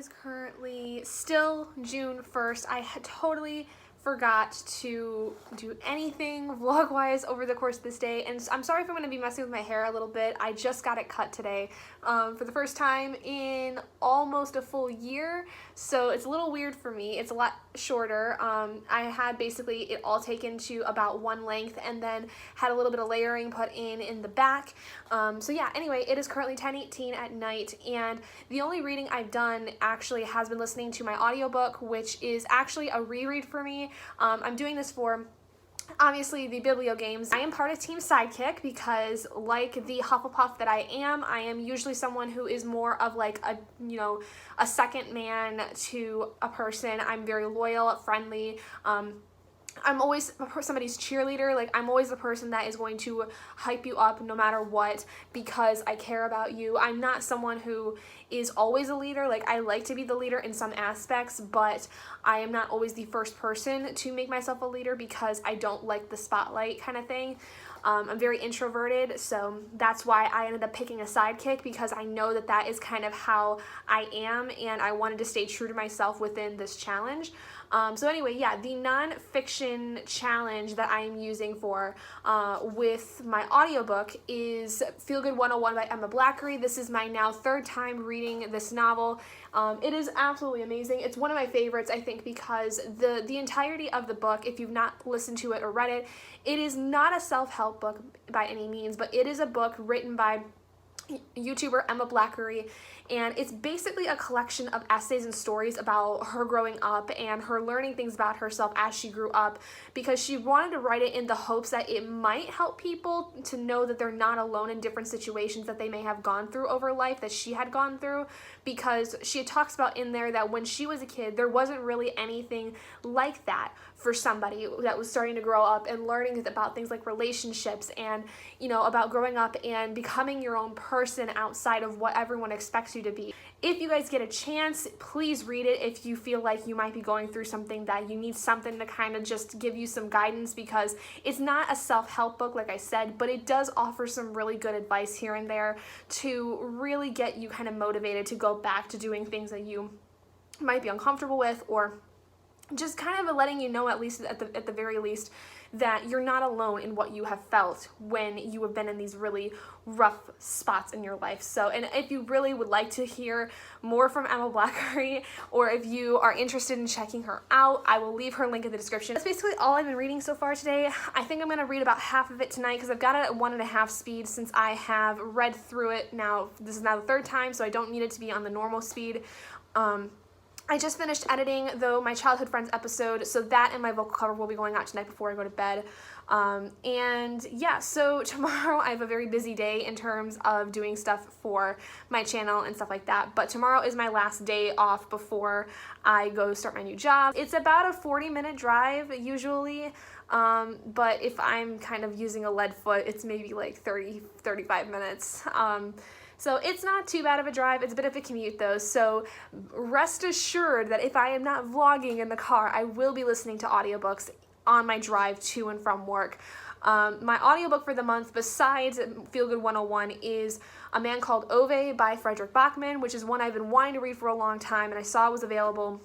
is currently still June 1st. I had totally forgot to do anything vlog-wise over the course of this day, and I'm sorry if I'm going to be messing with my hair a little bit. I just got it cut today for the first time in almost a full year, so it's a little weird for me. It's a lot shorter. I had basically it all taken to about one length and then had a little bit of layering put in the back. So yeah, anyway, it is currently 10:18 at night, and the only reading I've done actually has been listening to my audiobook, which is actually a reread for me. I'm doing this for obviously the BiblioGames. I am part of Team Sidekick because, like the Hufflepuff that I am usually someone who is more of like a, you know, a second man to a person. I'm very loyal, friendly. I'm always somebody's cheerleader. Like, I'm always the person that is going to hype you up no matter what because I care about you. I'm not someone who is always a leader. Like, I like to be the leader in some aspects, but I am not always the first person to make myself a leader because I don't like the spotlight kind of thing. I'm very introverted, so that's why I ended up picking a sidekick, because I know that that is kind of how I am, and I wanted to stay true to myself within this challenge. So anyway, yeah, the non-fiction challenge that I am using for with my audiobook is Feel Good 101 by Emma Blackery. This is my now third time reading this novel. It is absolutely amazing. It's one of my favorites, I think, because the entirety of the book, if you've not listened to it or read it, it is not a self-help book by any means, but it is a book written by YouTuber Emma Blackery, and it's basically a collection of essays and stories about her growing up and her learning things about herself as she grew up, because she wanted to write it in the hopes that it might help people to know that they're not alone in different situations that they may have gone through over life that she had gone through, because she talks about in there that when she was a kid there wasn't really anything like that for somebody that was starting to grow up and learning about things like relationships and, you know, about growing up and becoming your own person outside of what everyone expects you to be. If you guys get a chance, please read it if you feel like you might be going through something that you need something to kind of just give you some guidance, because it's not a self-help book, like I said, but it does offer some really good advice here and there to really get you kind of motivated to go back to doing things that you might be uncomfortable with, or just kind of letting you know, at least at the very least, that you're not alone in what you have felt when you have been in these really rough spots in your life. So, and if you really would like to hear more from Emma Blackery, or if you are interested in checking her out, I will leave her link in the description. That's basically all I've been reading so far today. I think I'm going to read about half of it tonight because I've got it at 1.5 speed since I have read through it now. This is now the third time, so I don't need it to be on the normal speed. I just finished editing, though, my childhood friends episode, so that and my vocal cover will be going out tonight before I go to bed. And yeah, so tomorrow I have a very busy day in terms of doing stuff for my channel and stuff like that, but tomorrow is my last day off before I go start my new job. It's about a 40-minute drive usually, but if I'm kind of using a lead foot, it's maybe like 35 minutes. So it's not too bad of a drive. It's a bit of a commute though, so rest assured that if I am not vlogging in the car, I will be listening to audiobooks on my drive to and from work. My audiobook for the month, besides Feel Good 101, is A Man Called Ove by Frederick Bachman, which is one I've been wanting to read for a long time, and I saw it was available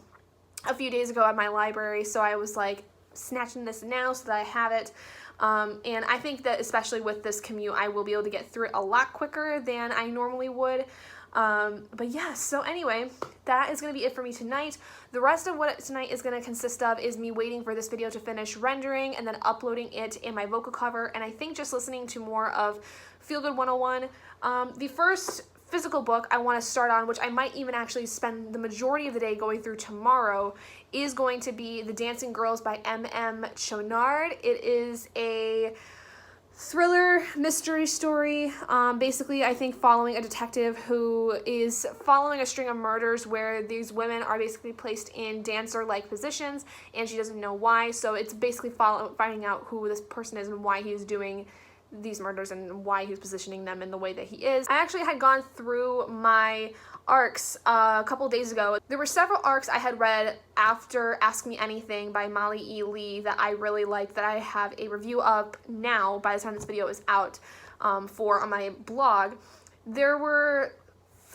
a few days ago at my library, so I was like snatching this now so that I have it. And I think that especially with this commute, I will be able to get through it a lot quicker than I normally would. But yeah, so anyway, that is going to be it for me tonight. The rest of what tonight is going to consist of is me waiting for this video to finish rendering and then uploading it in my vocal cover, and I think just listening to more of Feel Good 101. The first physical book I want to start on, which I might even actually spend the majority of the day going through tomorrow, is going to be The Dancing Girls by M.M. Chonard. It is a thriller mystery story, basically I think following a detective who is following a string of murders where these women are basically placed in dancer-like positions and she doesn't know why, so it's basically finding out who this person is and why he's doing these murders and why he's positioning them in the way that he is. I actually had gone through my arcs a couple days ago. There were several arcs I had read after Ask Me Anything by Molly E. Lee that I really liked, that I have a review of now by the time this video is out on my blog. There were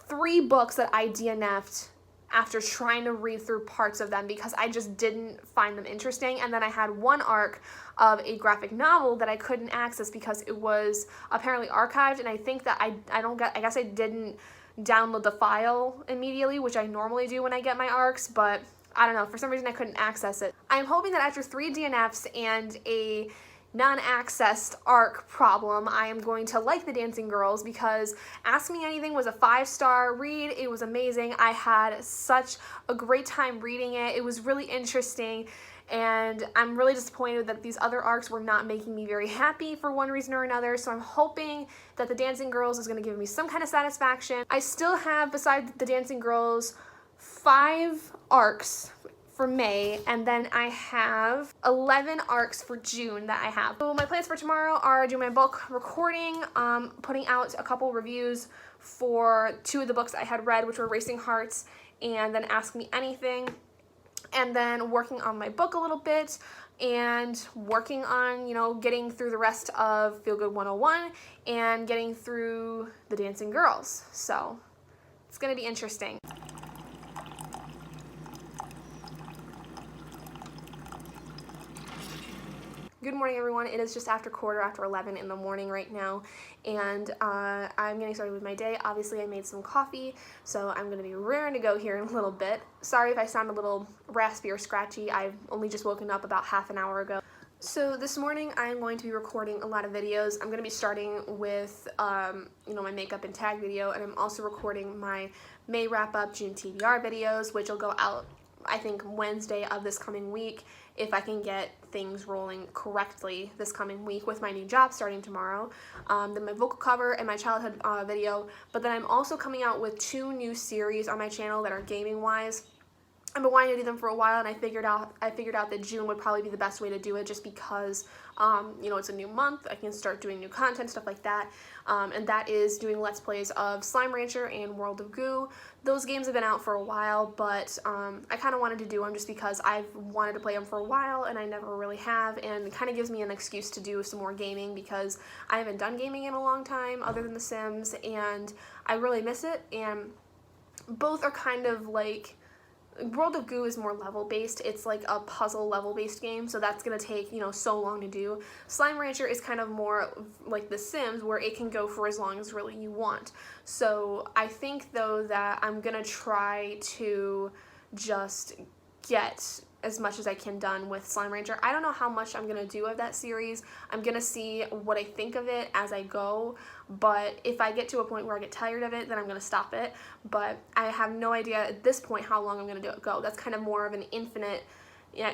3 books that I DNF'd after trying to read through parts of them because I just didn't find them interesting. And then I had one arc of a graphic novel that I couldn't access because it was apparently archived, and I think that I guess I didn't download the file immediately, which I normally do when I get my arcs, but I don't know, for some reason I couldn't access it. I'm hoping that after 3 DNFs and a non-accessed arc problem, I am going to like The Dancing Girls, because Ask Me Anything was a 5-star read. It was amazing. I had such a great time reading it. It was really interesting, and I'm really disappointed that these other arcs were not making me very happy for one reason or another, so I'm hoping that The Dancing Girls is going to give me some kind of satisfaction. I still have, besides The Dancing Girls, 5 arcs for May, and then I have 11 arcs for June that I have. So my plans for tomorrow are doing my book recording, putting out a couple reviews for 2 of the books I had read, which were Racing Hearts and then Ask Me Anything, and then working on my book a little bit, and working on, you know, getting through the rest of Feel Good 101 and getting through The Dancing Girls. So it's gonna be interesting. Good morning, everyone. It is just after 11 in the morning right now, and I'm getting started with my day. Obviously, I made some coffee, so I'm going to be raring to go here in a little bit. Sorry if I sound a little raspy or scratchy. I've only just woken up about half an hour ago. So this morning, I'm going to be recording a lot of videos. I'm going to be starting with, you know, my makeup and tag video, and I'm also recording my May wrap-up June TBR videos, which will go out, I think, Wednesday of this coming week, if I can get things rolling correctly this coming week with my new job starting tomorrow. Then my vocal cover and my childhood video, but then I'm also coming out with 2 new series on my channel that are gaming wise. I've been wanting to do them for a while, and I figured out that June would probably be the best way to do it, just because you know, it's a new month. I can start doing new content, stuff like that, and that is doing Let's Plays of Slime Rancher and World of Goo. Those games have been out for a while, but I kind of wanted to do them just because I've wanted to play them for a while and I never really have, and it kind of gives me an excuse to do some more gaming because I haven't done gaming in a long time other than The Sims, and I really miss it. And both are kind of like, World of Goo is more level-based. It's like a puzzle level-based game, so that's gonna take, you know, so long to do. Slime Rancher is kind of more like The Sims, where it can go for as long as really you want. So I think, though, that I'm gonna try to just get as much as I can done with Slime Rancher. I don't know how much I'm gonna do of that series. I'm gonna see what I think of it as I go, but if I get to a point where I get tired of it, then I'm gonna stop it. But I have no idea at this point how long I'm gonna go. That's kind of more of an infinite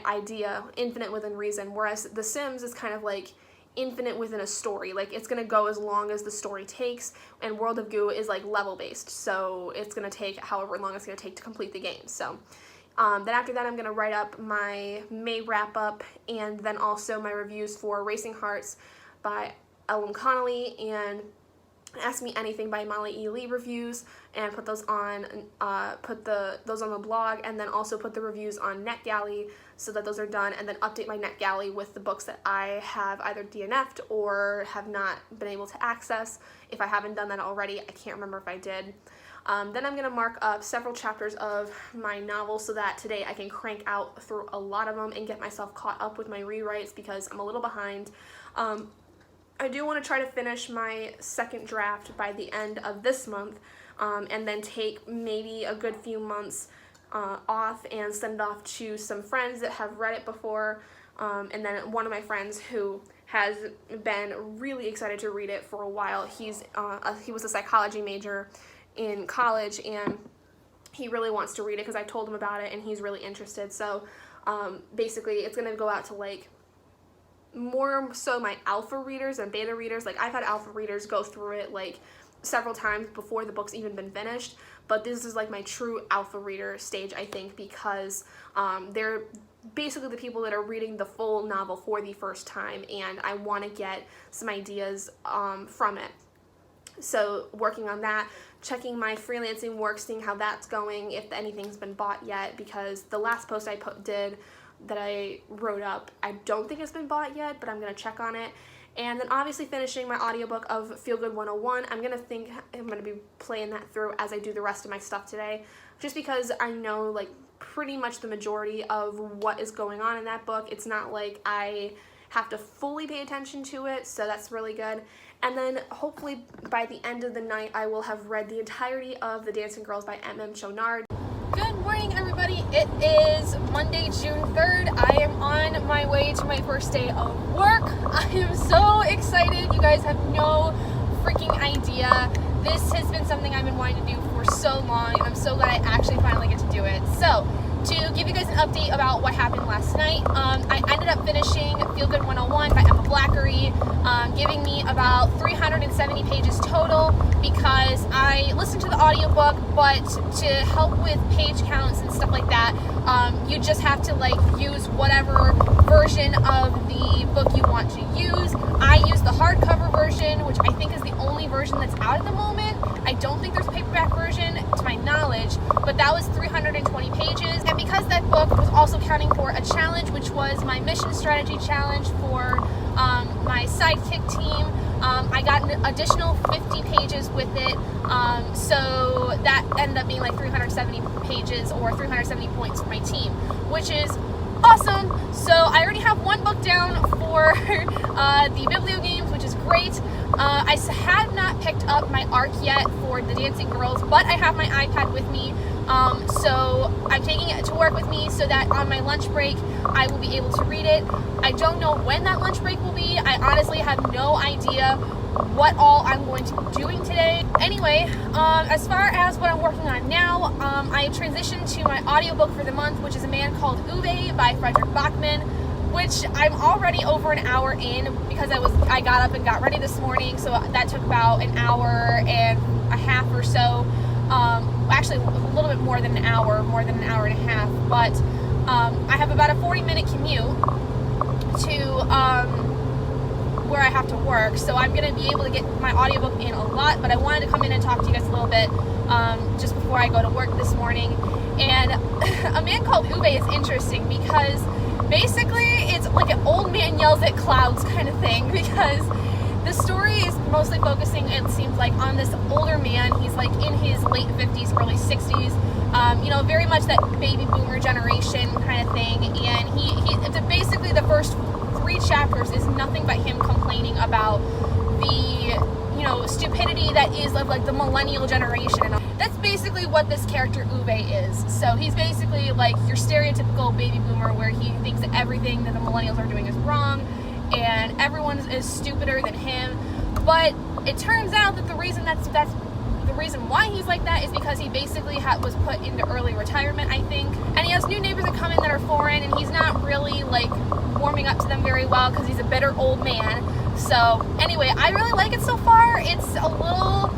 idea, infinite within reason, whereas The Sims is kind of like infinite within a story. Like, it's gonna go as long as the story takes, and World of Goo is like level based, so it's gonna take however long it's gonna take to complete the game. So then after that, I'm going to write up my May wrap-up, and then also my reviews for Racing Hearts by Ellen Connolly and Ask Me Anything by Molly E. Lee reviews, and put those on those on the blog, and then also put the reviews on NetGalley so that those are done, and then update my NetGalley with the books that I have either DNF'd or have not been able to access. If I haven't done that already, I can't remember if I did. Then I'm going to mark up several chapters of my novel so that today I can crank out through a lot of them and get myself caught up with my rewrites, because I'm a little behind. I do want to try to finish my second draft by the end of this month, and then take maybe a good few months off and send it off to some friends that have read it before, and then one of my friends who has been really excited to read it for a while. He was a psychology major in college, and he really wants to read it because I told him about it, and he's really interested. So basically it's going to go out to like more so my alpha readers and beta readers. Like, I've had alpha readers go through it like several times before the book's even been finished, but this is like my true alpha reader stage, I think, because they're basically the people that are reading the full novel for the first time, and I want to get some ideas from it. So working on that, checking my freelancing work, seeing how that's going, if anything's been bought yet, because the last post I that I wrote up, I don't think it's been bought yet, but I'm going to check on it. And then obviously finishing my audiobook of Feel Good 101. I'm going to be playing that through as I do the rest of my stuff today, just because I know like pretty much the majority of what is going on in that book. It's not like I have to fully pay attention to it, so that's really good. And then hopefully by the end of the night, I will have read the entirety of The Dancing Girls by M.M. Chonard. Good morning, everybody. It is Monday, June 3rd. I am on my way to my first day of work. I am so excited. You guys have no freaking idea. This has been something I've been wanting to do for so long, and I'm so glad I actually finally get to do it. So, to give you guys an update about what happened last night, I ended up finishing Feel Good 101 by Emma Blackery, giving me about 370 pages total because I listened to the audiobook, but to help with page counts and stuff like that, you just have to like use whatever version of the book you want to use. I used the hardcover version, which I think is the only version that's out at the moment. I don't think there's a paperback version to my knowledge, but that was 320 pages. And because that book was also counting for a challenge, which was my mission strategy challenge for my sidekick team, I got an additional 50 pages with it. So that ended up being like 370 pages or 370 points for my team, which is awesome. So I already have one book down for the BiblioGames, which is great. I have not picked up my ARC yet for The Dancing Girls, but I have my iPad with me. So I'm taking it to work with me so that on my lunch break I will be able to read it. I don't know when that lunch break will be. I honestly have no idea what all I'm going to be doing today. Anyway, as far as what I'm working on now, I transitioned to my audiobook for the month, which is A Man Called Uwe by Frederick Bachman, which I'm already over an hour in because I got up and got ready this morning, so that took about an hour and a half or so. Actually a little bit more than an hour and a half, but I have about a 40-minute commute to where I have to work, so I'm going to be able to get my audiobook in a lot, but I wanted to come in and talk to you guys a little bit just before I go to work this morning. And A Man Called Uwe is interesting because basically it's like an old man yells at clouds kind of thing, because the story is mostly focusing, it seems like, on this older man. He's like in his late 50s, early 60s, you know, very much that baby boomer generation kind of thing, and he basically the first 3 chapters is nothing but him complaining about the, you know, stupidity that is of like the millennial generation. And that's basically what this character Uwe is. So he's basically like your stereotypical baby boomer where he thinks that everything that the millennials are doing is wrong and everyone is stupider than him. But it turns out that the reason that's the reason why he's like that is because he basically was put into early retirement, I think. And he has new neighbors that come in that are foreign, and he's not really like warming up to them very well because he's a bitter old man. So anyway, I really like it so far. It's a little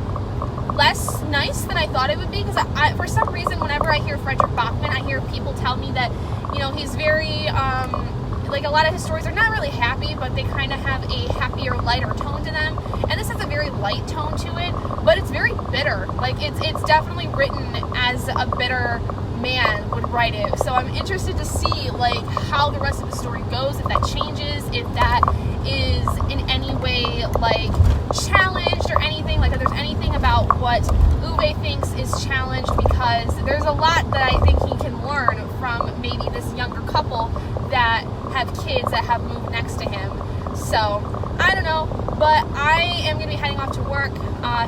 less nice than I thought it would be because I for some reason whenever I hear Frederick Bachman, I hear people tell me that, you know, he's very like a lot of his stories are not really happy, but they kind of have a happier, lighter tone to them. And this has a very light tone to it, but it's very bitter. Like it's definitely written as a bitter man would write it. So I'm interested to see like how the rest of the story goes, if that changes, if that is in any way like challenged or anything, like if there's anything about what Uwe thinks is challenged, because there's a lot that I think he can learn from maybe this younger couple that have kids that have moved next to him. So I don't know, but I am going to be heading off to work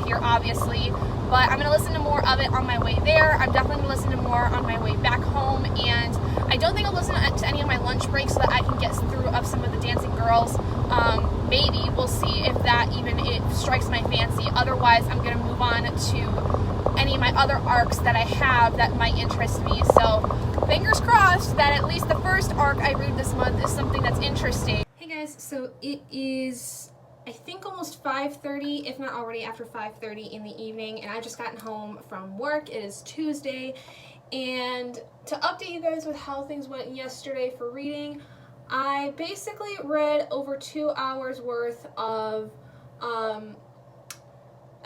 here obviously, but I'm going to listen to more of it on my way there. I'm definitely going to listen to more on my way back home, and I don't think I'll listen to any of my lunch breaks so that I can get through of some of the Dancing Girls. Maybe we'll see if that even it strikes my fancy. Otherwise, I'm going to move on to any of my other arcs that I have that might interest me. So fingers crossed that at least the first arc I read this month is something that's interesting. Hey guys, so it is I think almost 5:30, if not already after 5:30 in the evening, and I just gotten home from work. It is Tuesday, and to update you guys with how things went yesterday for reading, I basically read over 2 hours worth of A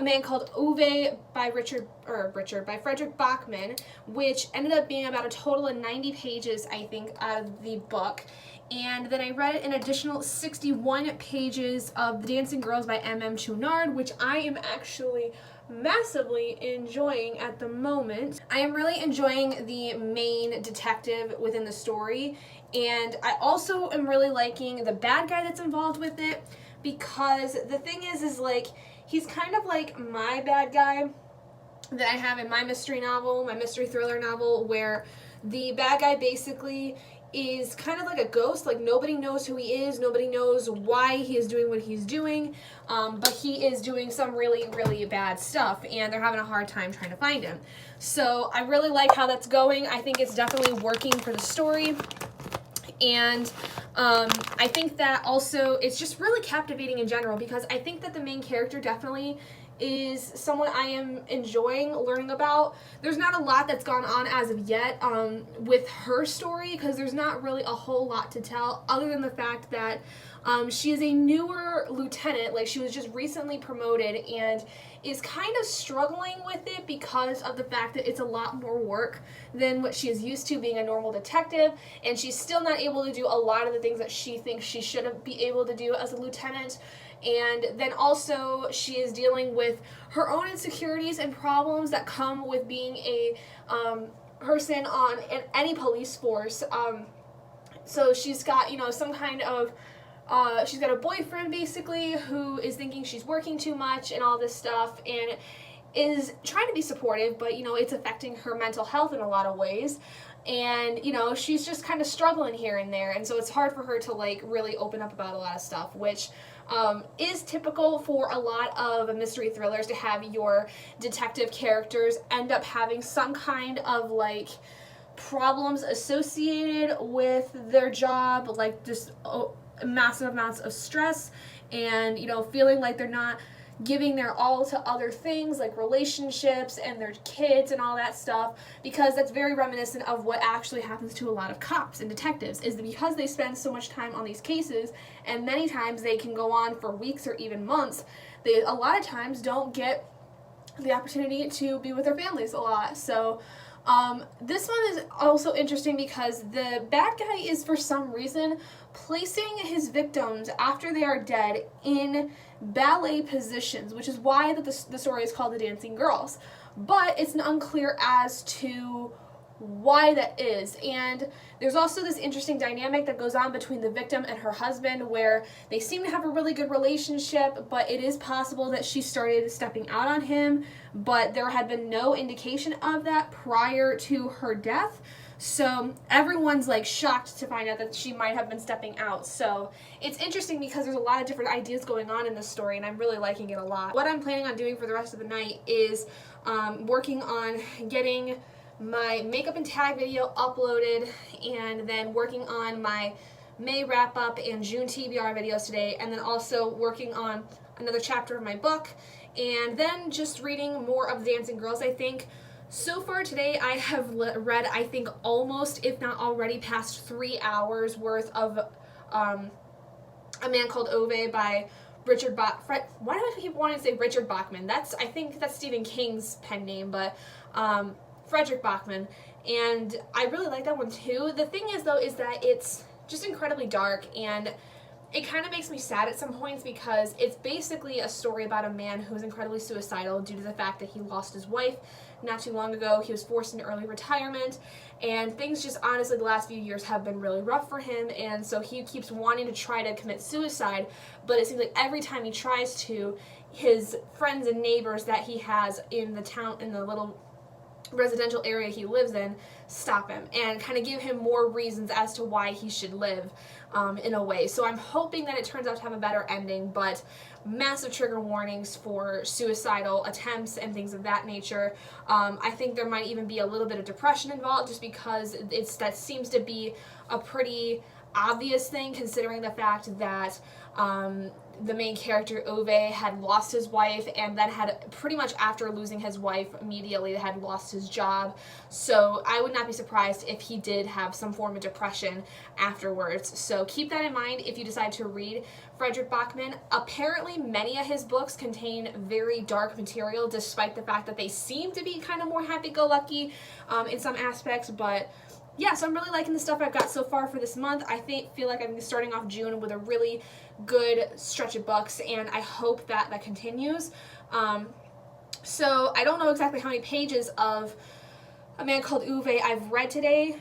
Man Called Uwe by Frederick Bachman, which ended up being about a total of 90 pages, I think, out of the book. And then I read an additional 61 pages of The Dancing Girls by M.M. Chouinard, which I am actually massively enjoying at the moment. I am really enjoying the main detective within the story, and I also am really liking the bad guy that's involved with it, because the thing is like, he's kind of like my bad guy that I have in my mystery novel, my mystery thriller novel, where the bad guy basically is kind of like a ghost. Like, nobody knows who he is, nobody knows why he is doing what he's doing, but he is doing some really, really bad stuff, and they're having a hard time trying to find him. So I really like how that's going. I think it's definitely working for the story. And I think that also it's just really captivating in general, because I think that the main character definitely is someone I am enjoying learning about. There's not a lot that's gone on as of yet with her story, because there's not really a whole lot to tell, other than the fact that she is a newer lieutenant. Like, she was just recently promoted and is kind of struggling with it because of the fact that it's a lot more work than what she is used to being a normal detective, and she's still not able to do a lot of the things that she thinks she should be able to do as a lieutenant. And then also she is dealing with her own insecurities and problems that come with being a person on any police force. So she's got, some kind of she's got a boyfriend basically who is thinking she's working too much and all this stuff, and is trying to be supportive, but it's affecting her mental health in a lot of ways. And she's just kind of struggling here and there, and so it's hard for her to like really open up about a lot of stuff, which is typical for a lot of mystery thrillers, to have your detective characters end up having some kind of like problems associated with their job, like just massive amounts of stress, and feeling like they're not giving their all to other things like relationships and their kids and all that stuff, because that's very reminiscent of what actually happens to a lot of cops and detectives, is that because they spend so much time on these cases, and many times they can go on for weeks or even months, they a lot of times don't get the opportunity to be with their families a lot. So this one is also interesting because the bad guy is for some reason placing his victims after they are dead in ballet positions, which is why the story is called The Dancing Girls. But it's unclear as to why that is. And there's also this interesting dynamic that goes on between the victim and her husband, where they seem to have a really good relationship, but it is possible that she started stepping out on him, but there had been no indication of that prior to her death. So everyone's like shocked to find out that she might have been stepping out. So it's interesting because there's a lot of different ideas going on in this story, and I'm really liking it a lot. What I'm planning on doing for the rest of the night is working on getting my makeup and tag video uploaded, and then working on my May wrap up and June TBR videos today, and then also working on another chapter of my book, and then just reading more of The Dancing Girls. I think so far today I have read, I think, almost, if not already, past 3 hours worth of A Man Called Ove by Richard Why do I keep wanting to say Richard Bachman? I think that's Stephen King's pen name, but Frederick Bachman, and I really like that one too. The thing is, though, is that it's just incredibly dark, and it kind of makes me sad at some points, because it's basically a story about a man who is incredibly suicidal due to the fact that he lost his wife not too long ago. He was forced into early retirement, and things just honestly the last few years have been really rough for him, and so he keeps wanting to try to commit suicide, but it seems like every time he tries to, his friends and neighbors that he has in the town, in the little residential area he lives in, stop him and kind of give him more reasons as to why he should live in a way. So I'm hoping that it turns out to have a better ending, but massive trigger warnings for suicidal attempts and things of that nature. I think there might even be a little bit of depression involved, just because that seems to be a pretty obvious thing, considering the fact that the main character, Ove, had lost his wife, and then had, pretty much after losing his wife, immediately had lost his job. So I would not be surprised if he did have some form of depression afterwards. So keep that in mind if you decide to read Frederick Bachman. Apparently many of his books contain very dark material, despite the fact that they seem to be kind of more happy-go-lucky in some aspects, but yeah, so I'm really liking the stuff I've got so far for this month. I feel like I'm starting off June with a really good stretch of books, and I hope that continues. So I don't know exactly how many pages of A Man Called Uwe I've read today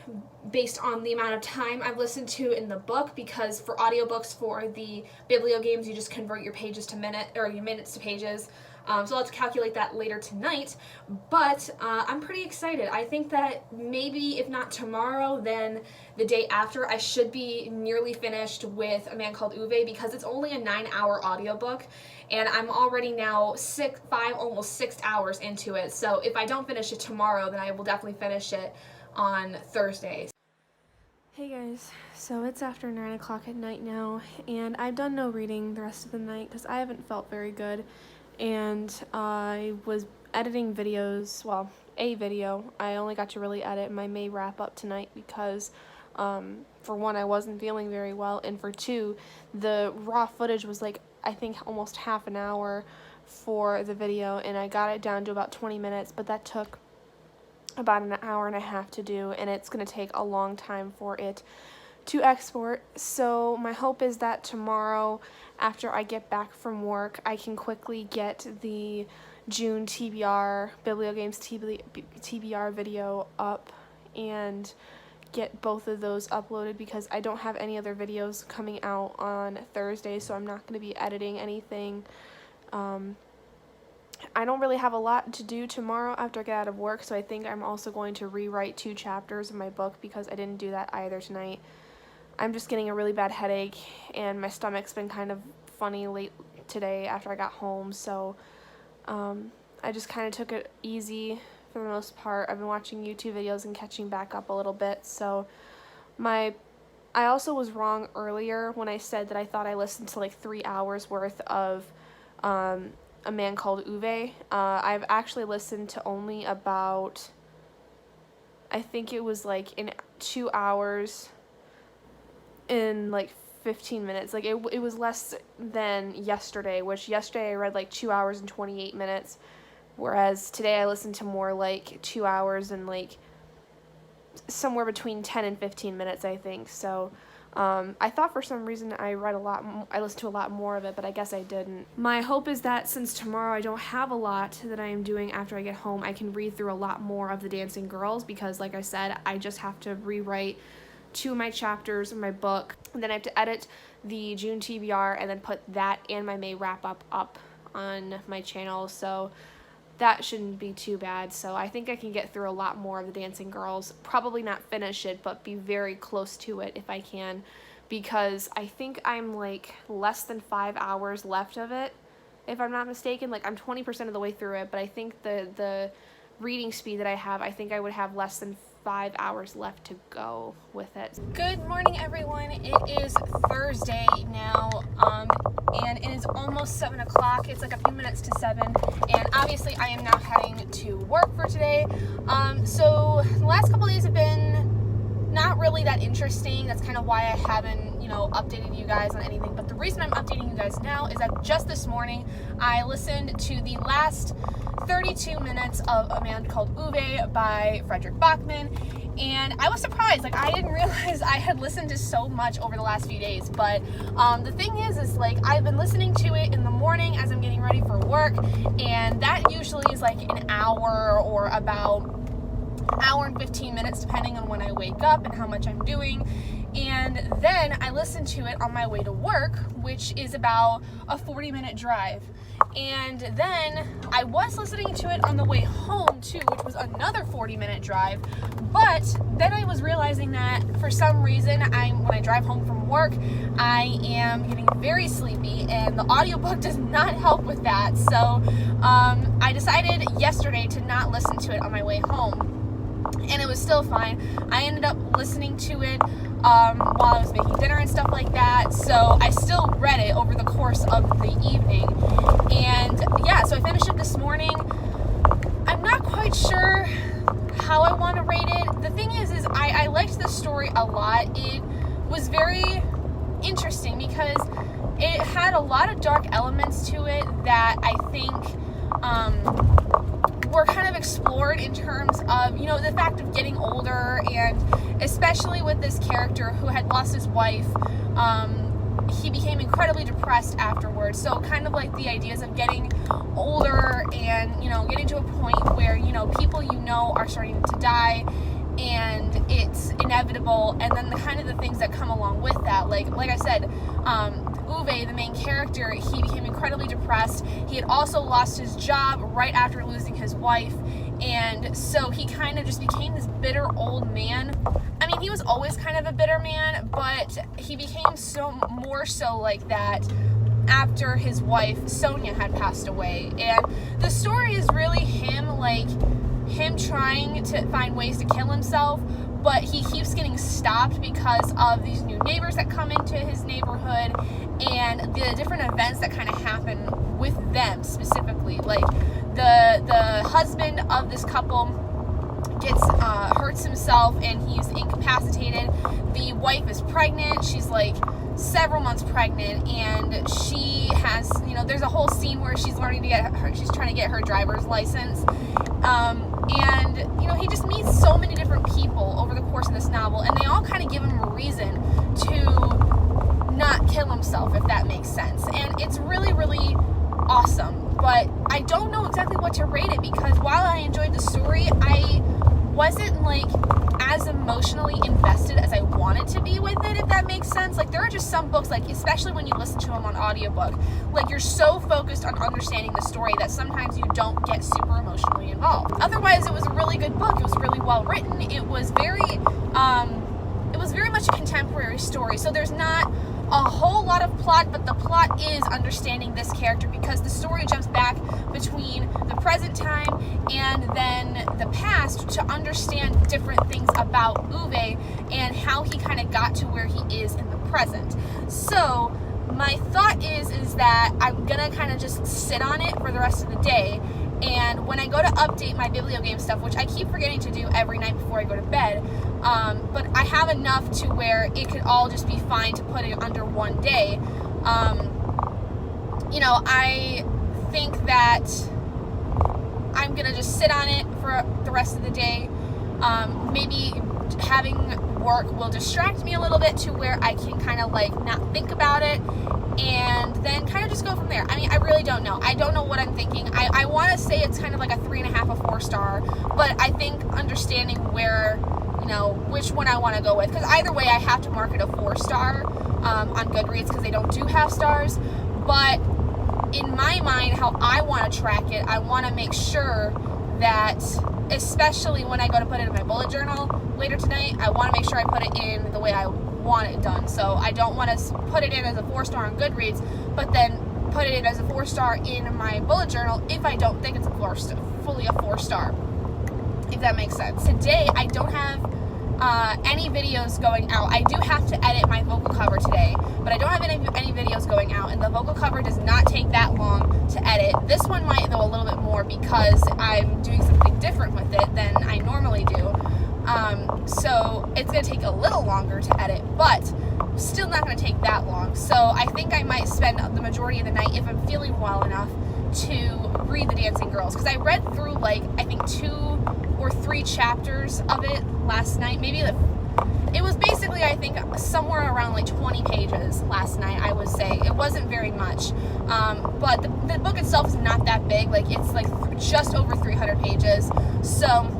based on the amount of time I've listened to in the book, because for audiobooks for the BiblioGames you just convert your pages to your minutes to pages. So I'll have to calculate that later tonight, but I'm pretty excited. I think that maybe if not tomorrow, then the day after, I should be nearly finished with A Man Called Uwe, because it's only a 9-hour audiobook, and I'm already now 5, almost 6 hours into it. So if I don't finish it tomorrow, then I will definitely finish it on Thursday. Hey guys, so it's after 9 o'clock at night now, and I've done no reading the rest of the night because I haven't felt very good. And I was editing videos, well, a video. I only got to really edit my May wrap up tonight because, for one, I wasn't feeling very well, and for two, the raw footage was like, I think almost half an hour for the video, and I got it down to about 20 minutes, but that took about an hour and a half to do, and it's going to take a long time for it to export. So my hope is that tomorrow, after I get back from work, I can quickly get the June TBR, BiblioGames TBR video up and get both of those uploaded, because I don't have any other videos coming out on Thursday, so I'm not going to be editing anything. I don't really have a lot to do tomorrow after I get out of work, so I think I'm also going to rewrite 2 chapters of my book, because I didn't do that either tonight. I'm just getting a really bad headache, and my stomach's been kind of funny late today after I got home, so I just kind of took it easy for the most part. I've been watching YouTube videos and catching back up a little bit, so I also was wrong earlier when I said that I thought I listened to like 3 hours worth of A Man Called Uwe. I've actually listened to only about, I think it was like in 2 hours in like 15 minutes. Like it was less than yesterday, which yesterday I read like 2 hours and 28 minutes, whereas today I listened to more like 2 hours and like somewhere between 10 and 15 minutes, I think. So I thought for some reason I listened to a lot more of it, but I guess I didn't. My hope is that since tomorrow I don't have a lot that I am doing after I get home, I can read through a lot more of the Dancing Girls, because like I said, I just have to rewrite 2 of my chapters of my book, and then I have to edit the June TBR and then put that and my May wrap up on my channel, so that shouldn't be too bad. So I think I can get through a lot more of the Dancing Girls, probably not finish it, but be very close to it if I can, because I think I'm like less than 5 hours left of it, if I'm not mistaken. Like I'm 20% of the way through it, but I think the reading speed that I have, I think I would have less than 5 hours left to go with it. Good morning, everyone. It is Thursday now, and it is almost 7 o'clock. It's like a few minutes to 7, and obviously I am now heading to work for today. So the last couple days have been not really that interesting. That's kind of why I haven't, updated you guys on anything. But the reason I'm updating you guys now is that just this morning I listened to the last 32 minutes of A Man Called Uwe by Frederick Bachman, and I was surprised. Like, I didn't realize I had listened to so much over the last few days, but the thing is like I've been listening to it in the morning as I'm getting ready for work, and that usually is like an hour or about hour and 15 minutes depending on when I wake up and how much I'm doing. And then I listen to it on my way to work, which is about a 40-minute drive. And then I was listening to it on the way home too, which was another 40-minute drive. But then I was realizing that for some reason, when I drive home from work, I am getting very sleepy, and the audiobook does not help with that. So I decided yesterday to not listen to it on my way home, and it was still fine. I ended up listening to it while I was making dinner and stuff like that, so I still read it over the course of the evening. And yeah, so I finished it this morning. I'm not quite sure how I want to rate it. The thing is I liked the story a lot. It was very interesting because it had a lot of dark elements to it that I think were kind of explored in terms of, you know, the fact of getting older, and especially with this character who had lost his wife, he became incredibly depressed afterwards. So kind of like the ideas of getting older and, you know, getting to a point where, you know, people you know are starting to die and it's inevitable, and then the kind of the things that come along with that. Like I said, Uwe, the main character, he became incredibly depressed. He had also lost his job right after losing his wife, and so he kind of just became this bitter old man. I mean, he was always kind of a bitter man, but he became so more so like that after his wife Sonia had passed away. And the story is really him trying to find ways to kill himself, but he keeps getting stopped because of these new neighbors that come into his neighborhood and the different events that kind of happen with them specifically. Like the husband of this couple gets hurts himself and he's incapacitated. The wife is pregnant. She's like several months pregnant, and she has, you know, there's a whole scene where she's trying to get her driver's license. And, you know, he just meets so many different people over the course of this novel, and they all kind of give him a reason to not kill himself, if that makes sense. And it's really, really awesome. But I don't know exactly what to rate it, because while I enjoyed the story, I wasn't like as emotionally invested as I wanted to be with it, if that makes sense. Like, there are just some books, like especially when you listen to them on audiobook, like you're so focused on understanding the story that sometimes you don't get super emotionally involved. Otherwise, it was a really good book. It was really well written. It was very much a contemporary story. So there's not a whole lot of plot, but the plot is understanding this character, because the story jumps back between the present time and then the past to understand different things about Uwe and how he kind of got to where he is in the present. So my thought is that I'm gonna kind of just sit on it for the rest of the day, and when I go to update my BiblioGames stuff, which I keep forgetting to do every night before I go to bed, but I have enough to where it could all just be fine to put it under one day. You know, I think that I'm gonna just sit on it for the rest of the day. Maybe having work will distract me a little bit to where I can kind of like not think about it, and then kind of just go from there. I mean, I really don't know. I don't know what I'm thinking. I want to say it's kind of like a 3.5, a 4-star, but I think understanding where, you know, which one I want to go with, because either way I have to mark it a 4-star on Goodreads, because they don't do half stars. But in my mind, how I want to track it, I want to make sure that, especially when I go to put it in my bullet journal later tonight, I want to make sure I put it in the way I want it done. So I don't want to put it in as a 4-star on Goodreads, but then put it in as a 4-star in my bullet journal if I don't think it's fully a 4-star, if that makes sense. Today, I don't have any videos going out. I do have to edit my vocal cover today, but I don't have any videos going out, and the vocal cover does not take that long to edit. This one might, though, a little bit more, because I'm doing something different with it than I normally do. So it's going to take a little longer to edit, but still not going to take that long. So I think I might spend the majority of the night, if I'm feeling well enough, to read The Dancing Girls, because I read through like, I think 2 or 3 chapters of it last night. Maybe it was basically, I think, somewhere around like 20 pages last night, I would say. It wasn't very much, but the book itself is not that big. Like, it's like just over 300 pages. So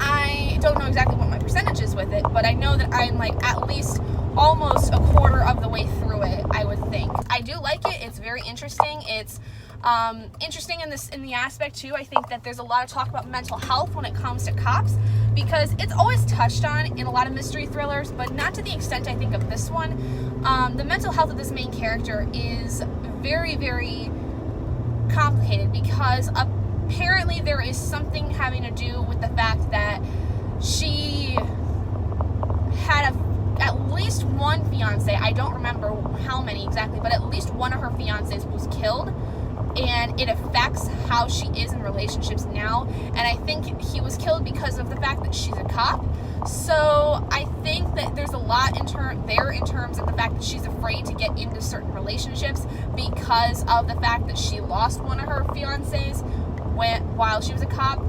I don't know exactly what my percentage is with it, but I know that I'm like at least almost a quarter of the way through it, I would think. I do like it. It's very interesting. It's interesting in the aspect too. I think that there's a lot of talk about mental health when it comes to cops, because it's always touched on in a lot of mystery thrillers, but not to the extent I think of this one. The mental health of this main character is very, very complicated, because apparently there is something having to do with the fact that she had at least one fiance. I don't remember how many exactly, but at least one of her fiancés was killed, and it affects how she is in relationships now. And I think he was killed because of the fact that she's a cop. So I think that there's a lot in terms of the fact that she's afraid to get into certain relationships because of the fact that she lost one of her fiancés while she was a cop.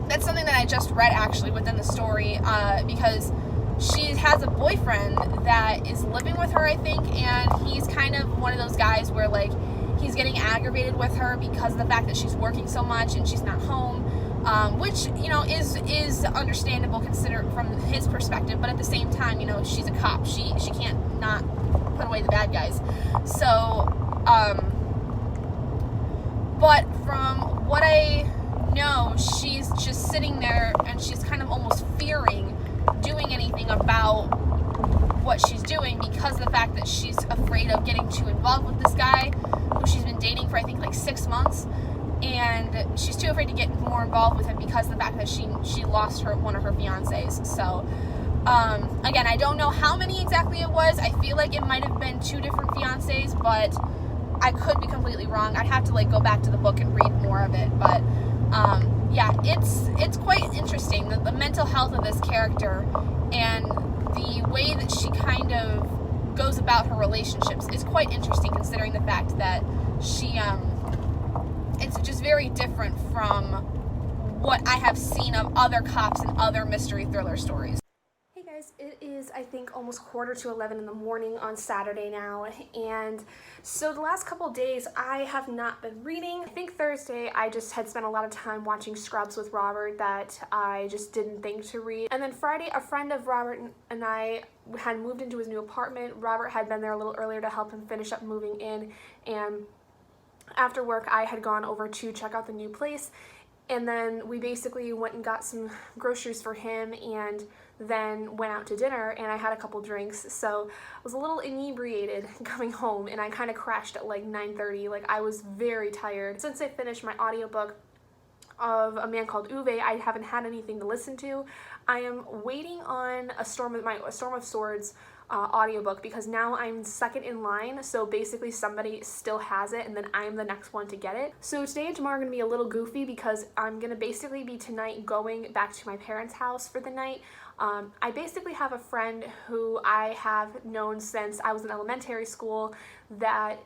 That's something that I just read actually within the story, because she has a boyfriend that is living with her, I think, and he's kind of one of those guys where, like, he's getting aggravated with her because of the fact that she's working so much and she's not home, which, you know, is understandable considered from his perspective, but at the same time, you know, she's a cop. She can't not put away the bad guys. So, but from what I know, she's just sitting there and she's kind of almost fearing doing anything about what she's doing because of the fact that she's afraid of getting too involved with this guy who she's been dating for, I think, like 6 months, and she's too afraid to get more involved with him because of the fact that she lost one of her fiancés. So again, I don't know how many exactly it was. I feel like it might have been 2 different fiancés, but I could be completely wrong. I'd have to, like, go back to the book and read more of it, but yeah, it's quite interesting, the mental health of this character and the way that she kind of goes about her relationships is quite interesting, considering the fact that she it's just very different from what I have seen of other cops and other mystery thriller stories. Hey guys, it is, I think, almost 10:45 in the morning on Saturday now, and so the last couple days I have not been reading. I think Thursday I just had spent a lot of time watching Scrubs with Robert that I just didn't think to read, and then Friday a friend of Robert and I had moved into his new apartment. Robert had been there a little earlier to help him finish up moving in, and after work I had gone over to check out the new place, and then we basically went and got some groceries for him and then went out to dinner, and I had a couple drinks, so I was a little inebriated coming home, and I kind of crashed at like 9:30. Like, I was very tired. Since I finished my audiobook of A Man Called Uwe, I haven't had anything to listen to. I am waiting on A Storm of Swords audiobook because now I'm second in line, so basically somebody still has it and then I'm the next one to get it. So today and tomorrow are going to be a little goofy because I'm going to basically be tonight going back to my parents' house for the night. I basically have a friend who I have known since I was in elementary school that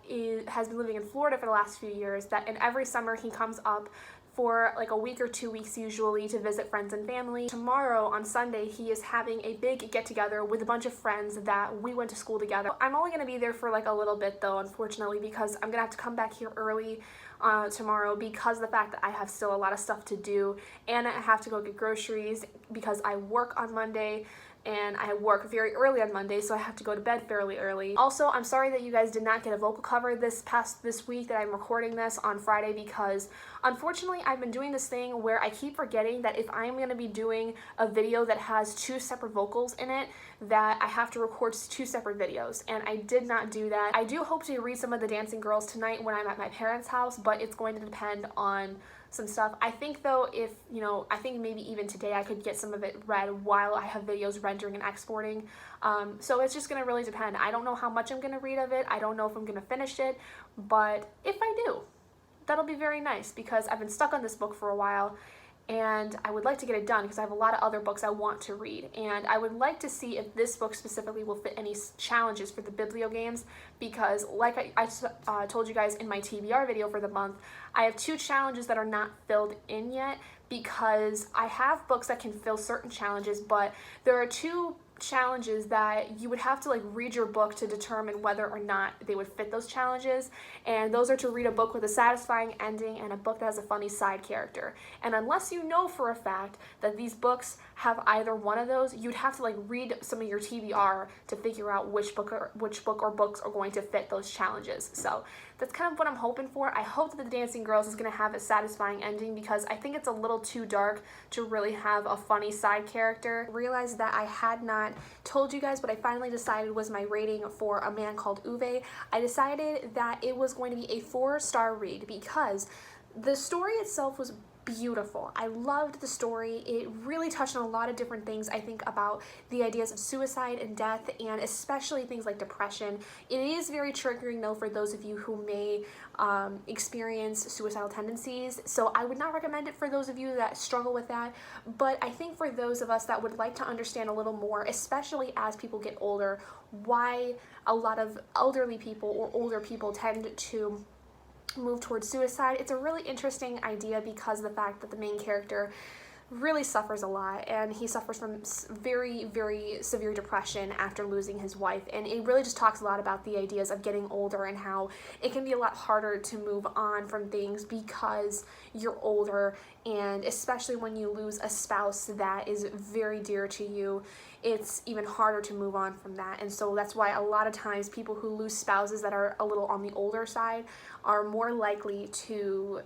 has been living in Florida for the last few years, and every summer he comes up for like a week or 2 weeks usually to visit friends and family. Tomorrow on Sunday he is having a big get-together with a bunch of friends that we went to school together. I'm only going to be there for like a little bit though, unfortunately, because I'm going to have to come back here early tomorrow because of the fact that I have still a lot of stuff to do, and I have to go get groceries because I work on Monday and I work very early on Monday, so I have to go to bed fairly early. Also, I'm sorry that you guys did not get a vocal cover this week that I'm recording this on Friday, because unfortunately I've been doing this thing where I keep forgetting that if I'm going to be doing a video that has 2 separate vocals in it, that I have to record 2 separate videos, and I did not do that. I do hope to read some of the Dancing Girls tonight when I'm at my parents' house, but it's going to depend on some stuff. I think though, I think maybe even today I could get some of it read while I have videos rendering and exporting. So it's just gonna really depend. I don't know how much I'm gonna read of it. I don't know if I'm gonna finish it, but if I do, that'll be very nice because I've been stuck on this book for a while and I would like to get it done because I have a lot of other books I want to read, and I would like to see if this book specifically will fit any challenges for the BiblioGames, because like I told you guys in my TBR video for the month, I have 2 challenges that are not filled in yet because I have books that can fill certain challenges, but there are 2 challenges that you would have to like read your book to determine whether or not they would fit those challenges, and those are to read a book with a satisfying ending and a book that has a funny side character. And unless you know for a fact that these books have either one of those, you'd have to like read some of your TBR to figure out which book or books are going to fit those challenges. So that's kind of what I'm hoping for. I hope that the Dancing Girls is going to have a satisfying ending because I think it's a little too dark to really have a funny side character. I realized that I had not told you guys what I finally decided was my rating for A Man Called Uwe. I decided that it was going to be a 4-star read because the story itself was beautiful. I loved the story. It really touched on a lot of different things, I think, about the ideas of suicide and death, and especially things like depression. It is very triggering though for those of you who may experience suicidal tendencies, so I would not recommend it for those of you that struggle with that, but I think for those of us that would like to understand a little more, especially as people get older, why a lot of elderly people or older people tend to move towards suicide. It's a really interesting idea because of the fact that the main character really suffers a lot, and he suffers from very, very severe depression after losing his wife, and it really just talks a lot about the ideas of getting older and how it can be a lot harder to move on from things because you're older, and especially when you lose a spouse that is very dear to you, it's even harder to move on from that. And so that's why a lot of times people who lose spouses that are a little on the older side are more likely to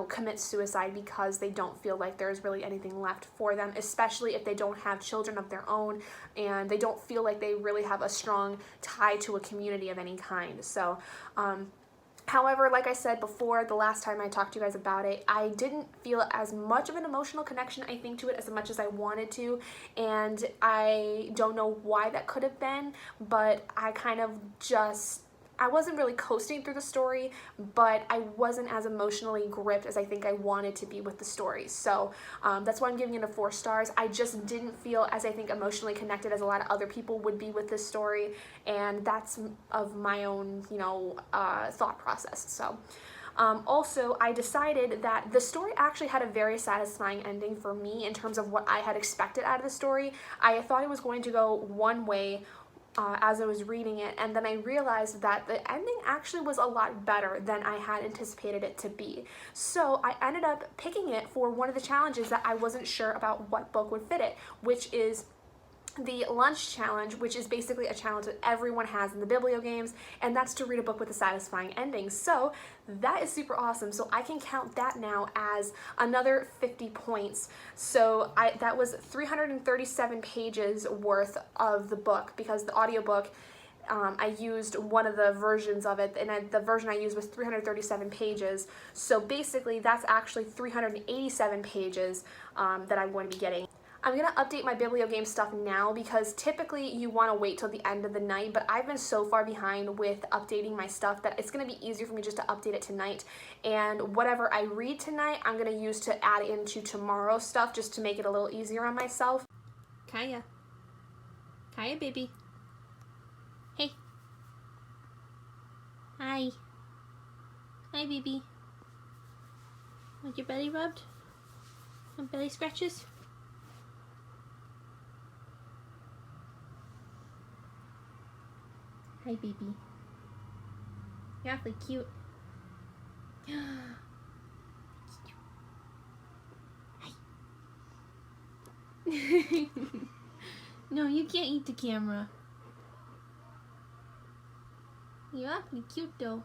commit suicide because they don't feel like there's really anything left for them, especially if they don't have children of their own and they don't feel like they really have a strong tie to a community of any kind. So, however, like I said before, the last time I talked to you guys about it, I didn't feel as much of an emotional connection, I think, to it as much as I wanted to, and I don't know why that could have been, but I wasn't really coasting through the story, but I wasn't as emotionally gripped as I think I wanted to be with the story. So that's why I'm giving it a 4 stars. I just didn't feel as I think emotionally connected as a lot of other people would be with this story, and that's of my own, thought process. So. Also, I decided that the story actually had a very satisfying ending for me in terms of what I had expected out of the story. I thought it was going to go one way as I was reading it, and then I realized that the ending actually was a lot better than I had anticipated it to be. So I ended up picking it for one of the challenges that I wasn't sure about what book would fit it, which is the lunch challenge, which is basically a challenge that everyone has in the BiblioGames, and that's to read a book with a satisfying ending. So that is super awesome. So I can count that now as another 50 points. So that was 337 pages worth of the book, because the audiobook, I used one of the versions of it, and the version I used was 337 pages. So basically that's actually 387 pages that I'm going to be getting. I'm going to update my BiblioGames stuff now because typically you want to wait till the end of the night, but I've been so far behind with updating my stuff that it's going to be easier for me just to update it tonight. And whatever I read tonight, I'm going to use to add into tomorrow's stuff just to make it a little easier on myself. Kaya. Kaya, baby. Hey. Hi. Hi, baby. Want your belly rubbed? Want belly scratches? Hi, baby. You're awfully cute. Hi. No, you can't eat the camera. You're awfully cute, though.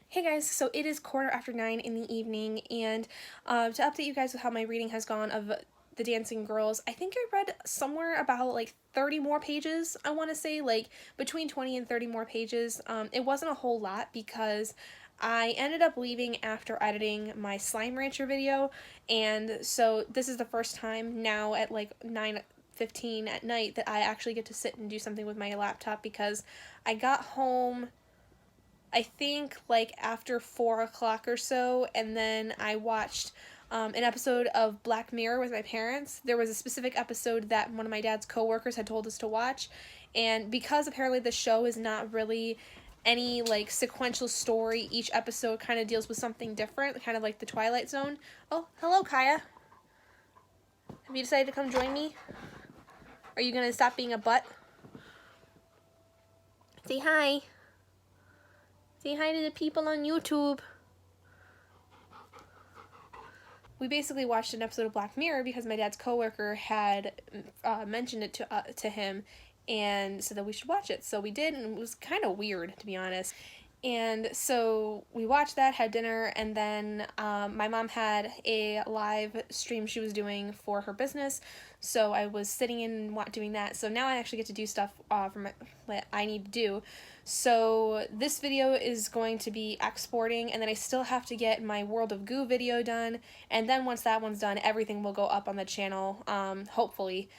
Hey guys, so it is 9:15 in the evening, and to update you guys with how my reading has gone of The Dancing Girls, I think I read somewhere about like 30 more pages, I want to say, like between 20 and 30 more pages. It wasn't a whole lot because I ended up leaving after editing my Slime Rancher video, and so this is the first time now at like 9:15 at night that I actually get to sit and do something with my laptop, because I got home I think like after 4 o'clock or so, and then I watched an episode of Black Mirror with my parents. There was a specific episode that one of my dad's coworkers had told us to watch, and because apparently the show is not really any like sequential story, each episode kind of deals with something different, kind of like the Twilight Zone. Oh, hello, Kaya. Have you decided to come join me? Are you gonna stop being a butt? Say hi. Say hi to the people on YouTube. We basically watched an episode of Black Mirror because my dad's coworker had mentioned it to him and said that we should watch it. So we did, and it was kind of weird, to be honest. And so we watched that, had dinner, and then my mom had a live stream she was doing for her business. So I was sitting in doing that. So now I actually get to do stuff that I need to do. So this video is going to be exporting, and then I still have to get my World of Goo video done. And then once that one's done, everything will go up on the channel, hopefully.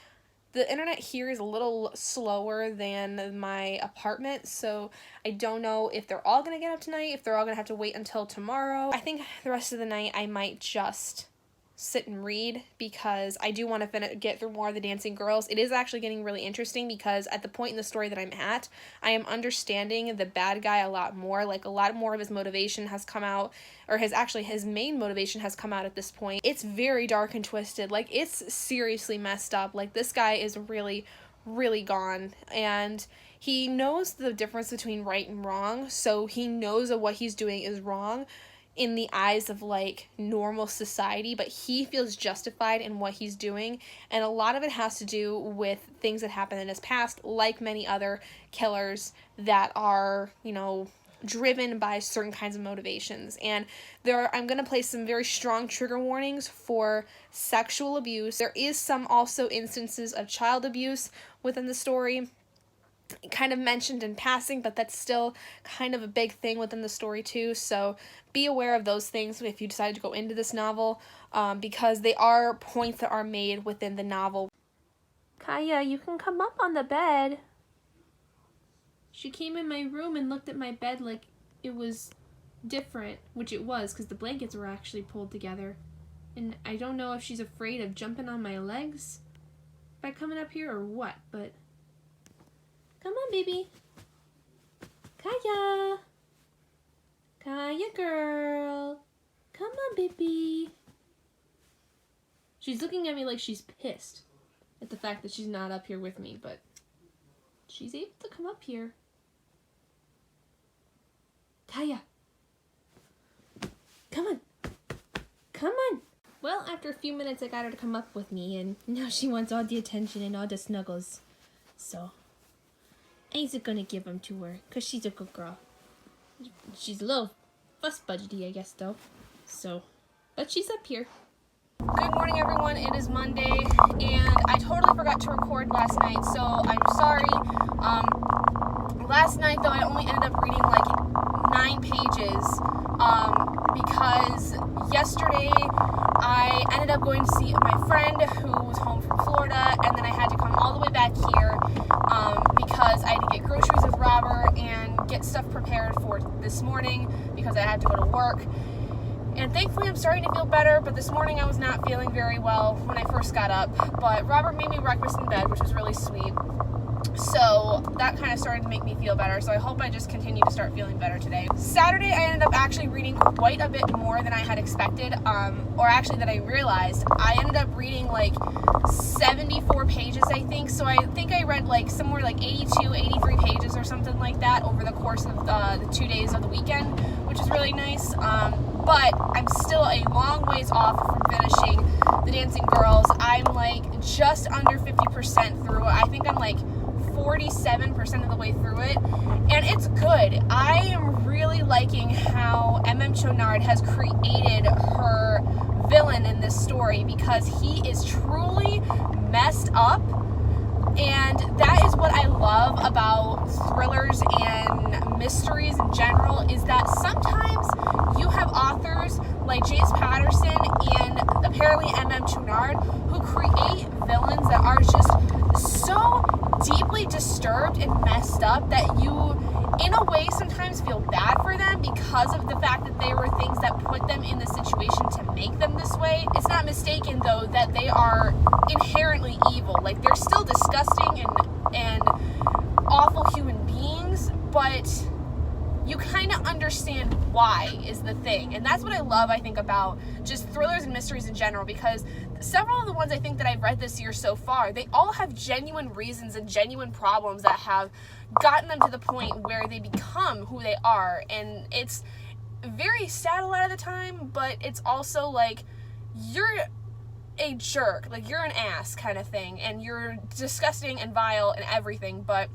The internet here is a little slower than my apartment, so I don't know if they're all going to get up tonight, if they're all going to have to wait until tomorrow. I think the rest of the night I might just sit and read because I do want to get through more of the dancing girls. It is actually getting really interesting because at the point in the story that I'm at, I am understanding the bad guy a lot more. Like, a lot more of his motivation has come out, or his main motivation has come out at this point. It's very dark and twisted. Like, it's seriously messed up. Like, this guy is really, really gone, and he knows the difference between right and wrong, so he knows that what he's doing is wrong in the eyes of, like, normal society, but he feels justified in what he's doing, and a lot of it has to do with things that happened in his past, like many other killers that are, you know, driven by certain kinds of motivations. And I'm going to place some very strong trigger warnings for sexual abuse. There is some also instances of child abuse within the story, kind of mentioned in passing, but that's still kind of a big thing within the story too, so be aware of those things if you decide to go into this novel, because they are points that are made within the novel. Kaya, you can come up on the bed. She came in my room and looked at my bed like it was different, which it was, because the blankets were actually pulled together, and I don't know if she's afraid of jumping on my legs by coming up here or what, but come on, baby. Kaya. Kaya, girl. Come on, baby. She's looking at me like she's pissed at the fact that she's not up here with me, but she's able to come up here. Kaya. Come on. Come on. Well, after a few minutes, I got her to come up with me, and now she wants all the attention and all the snuggles. So I ain't gonna give them to her, because she's a good girl. She's a little fuss budgety, I guess, though. So, but she's up here. Good morning, everyone. It is Monday, and I totally forgot to record last night, so I'm sorry. Last night, though, I only ended up reading like 9 pages, because yesterday I ended up going to see my friend who was home from Florida, and then I had to come all the way back here, because I had to get groceries with Robert and get stuff prepared for this morning because I had to go to work. And thankfully I'm starting to feel better, but this morning I was not feeling very well when I first got up. But Robert made me breakfast in bed, which was really sweet. So that kind of started to make me feel better. So I hope I just continue to start feeling better today. Saturday, I ended up actually reading quite a bit more than I had expected, or actually that I realized. I ended up reading like 74 pages, I think. So I think I read like somewhere like 82, 83 pages or something like that over the course of the 2 days of the weekend, which is really nice. But I'm still a long ways off from finishing The Dancing Girls. I'm like just under 50% through. I think I'm like 47% of the way through it, and it's good. I am really liking how M.M. Chonard has created her villain in this story, because he is truly messed up, and that is what I love about thrillers and mysteries in general, is that sometimes you have authors like James Patterson and apparently M.M. Chonard who create villains that are just so deeply disturbed and messed up that you, in a way, sometimes feel bad for them because of the fact that they were things that put them in the situation to make them this way. It's not mistaken, though, that they are inherently evil. Like, they're still disgusting and awful human beings, but you kind of understand why is the thing. And that's what I love, I think, about just thrillers and mysteries in general, because several of the ones I think that I've read this year so far, they all have genuine reasons and genuine problems that have gotten them to the point where they become who they are. And it's very sad a lot of the time, but it's also like, you're a jerk, like you're an ass kind of thing, and you're disgusting and vile and everything, but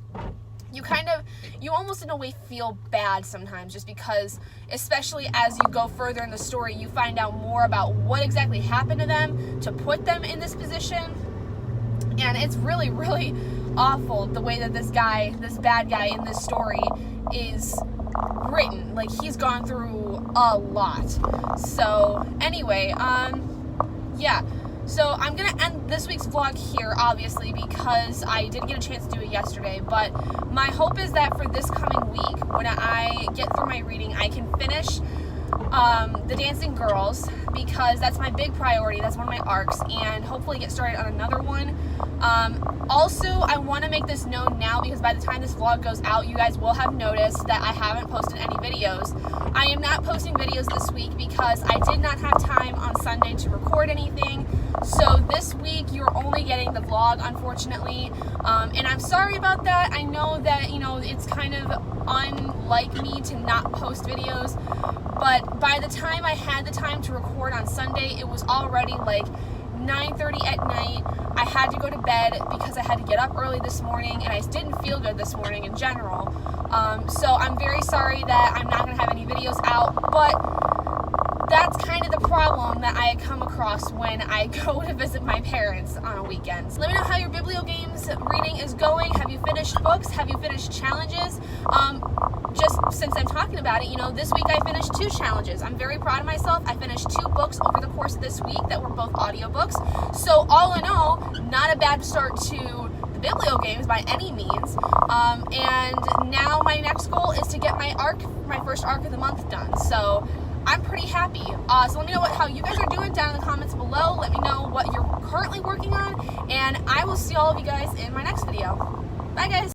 you almost in a way feel bad sometimes, just because, especially as you go further in the story, you find out more about what exactly happened to them to put them in this position. And it's really, really awful the way that this bad guy in this story is written. Like, he's gone through a lot. So anyway, yeah. So I'm going to end this week's vlog here, obviously, because I didn't get a chance to do it yesterday. But my hope is that for this coming week, when I get through my reading, I can finish the dancing girls, because that's my big priority. That's one of my arcs, and hopefully get started on another one. Also, I want to make this known now, because by the time this vlog goes out, you guys will have noticed that I haven't posted any videos. I am not posting videos this week because I did not have time on Sunday to record anything. So this week you're only getting the vlog, unfortunately, and I'm sorry about that. I know that, you know, it's kind of unlike me to not post videos, but by the time I had the time to record on Sunday, it was already like 9:30 at night. I had to go to bed because I had to get up early this morning, and I didn't feel good this morning in general. So I'm very sorry that I'm not going to have any videos out, but that's kind of the problem that I come across when I go to visit my parents on weekends. Let me know how your BiblioGames reading is going. Have you finished books? Have you finished challenges? Just since I'm talking about it, you know, this week I finished 2 challenges. I'm very proud of myself. I finished 2 books over the course of this week that were both audiobooks. So all in all, not a bad start to the BiblioGames by any means. And now my next goal is to get my first arc of the month done. So I'm pretty happy. So let me know how you guys are doing down in the comments below. Let me know what you're currently working on, and I will see all of you guys in my next video. Bye guys.